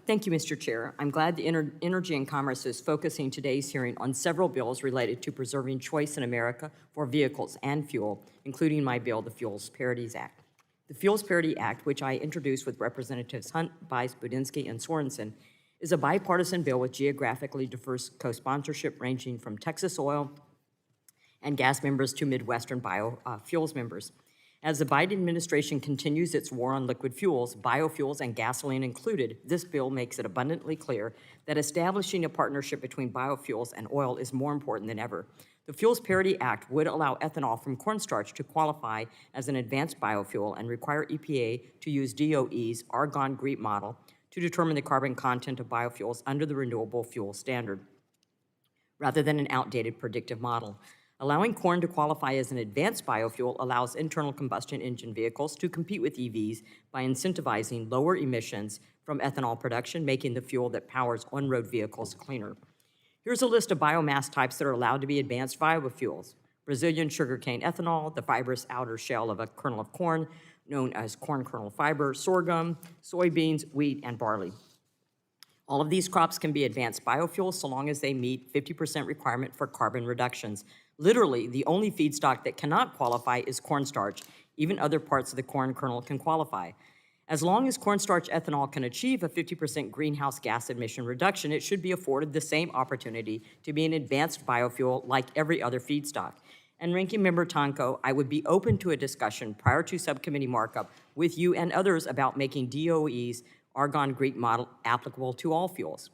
Thank you, Mr. Chair. I'm glad the Energy and Commerce is focusing today's hearing on several bills related to preserving choice in America for vehicles and fuel, including my bill, the Fuels Parity Act. The Fuels Parity Act, which I introduced with Representatives Hunt, Bice, Budinsky, and Sorensen, is a bipartisan bill with geographically diverse co-sponsorship ranging from Texas oil and gas members to Midwestern biofuels members. As the Biden administration continues its war on liquid fuels, biofuels and gasoline included, this bill makes it abundantly clear that establishing a partnership between biofuels and oil is more important than ever. The Fuels Parity Act would allow ethanol from cornstarch to qualify as an advanced biofuel and require EPA to use DOE's Argonne GREET model to determine the carbon content of biofuels under the Renewable Fuel Standard, rather than an outdated predictive model. Allowing corn to qualify as an advanced biofuel allows internal combustion engine vehicles to compete with EVs by incentivizing lower emissions from ethanol production, making the fuel that powers on-road vehicles cleaner. Here's a list of biomass types that are allowed to be advanced biofuels: Brazilian sugarcane ethanol, the fibrous outer shell of a kernel of corn, known as corn kernel fiber, sorghum, soybeans, wheat, and barley. All of these crops can be advanced biofuels so long as they meet 50% requirement for carbon reductions. Literally, the only feedstock that cannot qualify is cornstarch. Even other parts of the corn kernel can qualify. As long as cornstarch ethanol can achieve a 50% greenhouse gas emission reduction, it should be afforded the same opportunity to be an advanced biofuel like every other feedstock. And Ranking Member Tonko, I would be open to a discussion prior to subcommittee markup with you and others about making DOE's Argonne GREET model applicable to all fuels.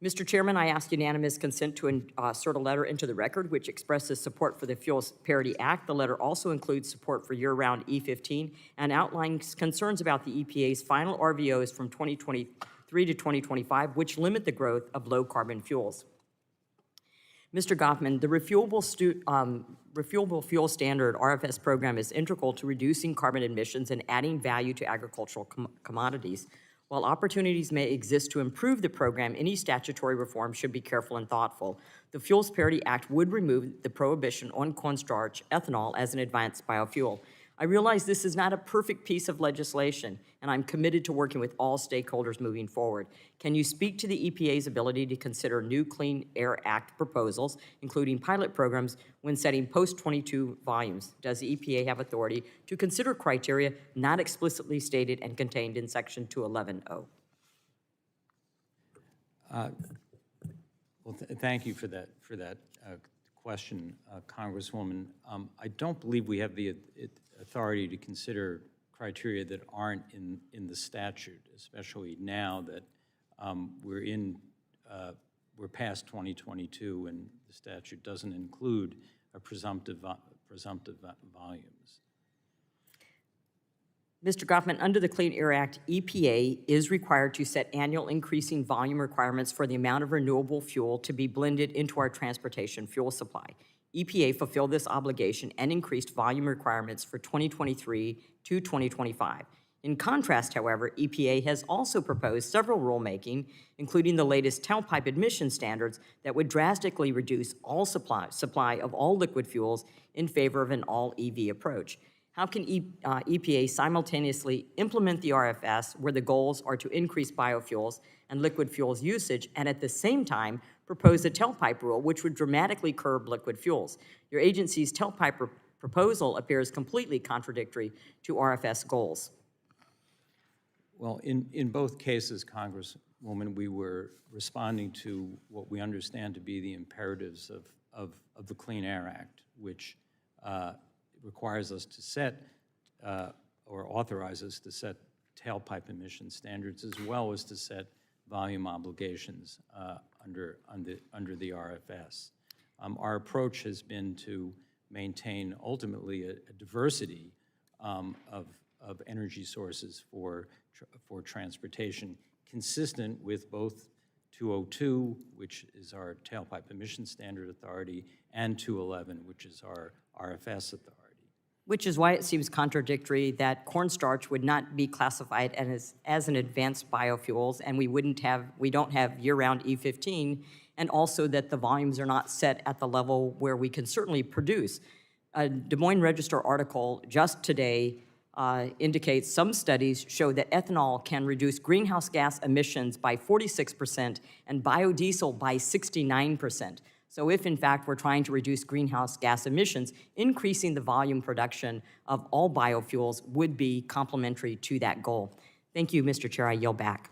Mr. Chairman, I ask unanimous consent to insert a letter into the record which expresses support for the Fuels Parity Act. The letter also includes support for year-round E15 and outlines concerns about the EPA's final RVOs from 2023 to 2025, which limit the growth of low-carbon fuels. Mr. Goffman, the Refuelable Fuel Standard RFS program is integral to reducing carbon emissions and adding value to agricultural commodities. While opportunities may exist to improve the program, any statutory reform should be careful and thoughtful. The Fuels Parity Act would remove the prohibition on cornstarch ethanol as an advanced biofuel. I realize this is not a perfect piece of legislation, and I'm committed to working with all stakeholders moving forward. Can you speak to the EPA's ability to consider new Clean Air Act proposals, including pilot programs, when setting post-22 volumes? Does the EPA have authority to consider criteria not explicitly stated and contained in Section 211.0? Thank you for that question, Congresswoman. I don't believe we have the authority to consider criteria that aren't in the statute, especially now that we're past 2022 and the statute doesn't include a presumptive volumes. Mr. Goffman, under the Clean Air Act, EPA is required to set annual increasing volume requirements for the amount of renewable fuel to be blended into our transportation fuel supply. EPA fulfilled this obligation and increased volume requirements for 2023 to 2025. In contrast, however, EPA has also proposed several rulemaking, including the latest tailpipe emission standards that would drastically reduce all supply of all liquid fuels in favor of an all-EV approach. How can EPA simultaneously implement the RFS, where the goals are to increase biofuels and liquid fuels usage, and at the same time propose a tailpipe rule which would dramatically curb liquid fuels? Your agency's tailpipe proposal appears completely contradictory to RFS goals. Well, in both cases, Congresswoman, we were responding to what we understand to be the imperatives of the Clean Air Act, which requires us to set or authorizes to set tailpipe emission standards, as well as to set volume obligations under the RFS. Our approach has been to maintain ultimately a diversity of energy sources for transportation, consistent with both 202, which is our tailpipe emission standard authority, and 211, which is our RFS authority. Which is why it seems contradictory that cornstarch would not be classified as an advanced biofuels, and we don't have year-round E15, and also that the volumes are not set at the level where we can certainly produce. A Des Moines Register article just today indicates some studies show that ethanol can reduce greenhouse gas emissions by 46% and biodiesel by 69%. So if, in fact, we're trying to reduce greenhouse gas emissions, increasing the volume production of all biofuels would be complementary to that goal. Thank you, Mr. Chair. I yield back.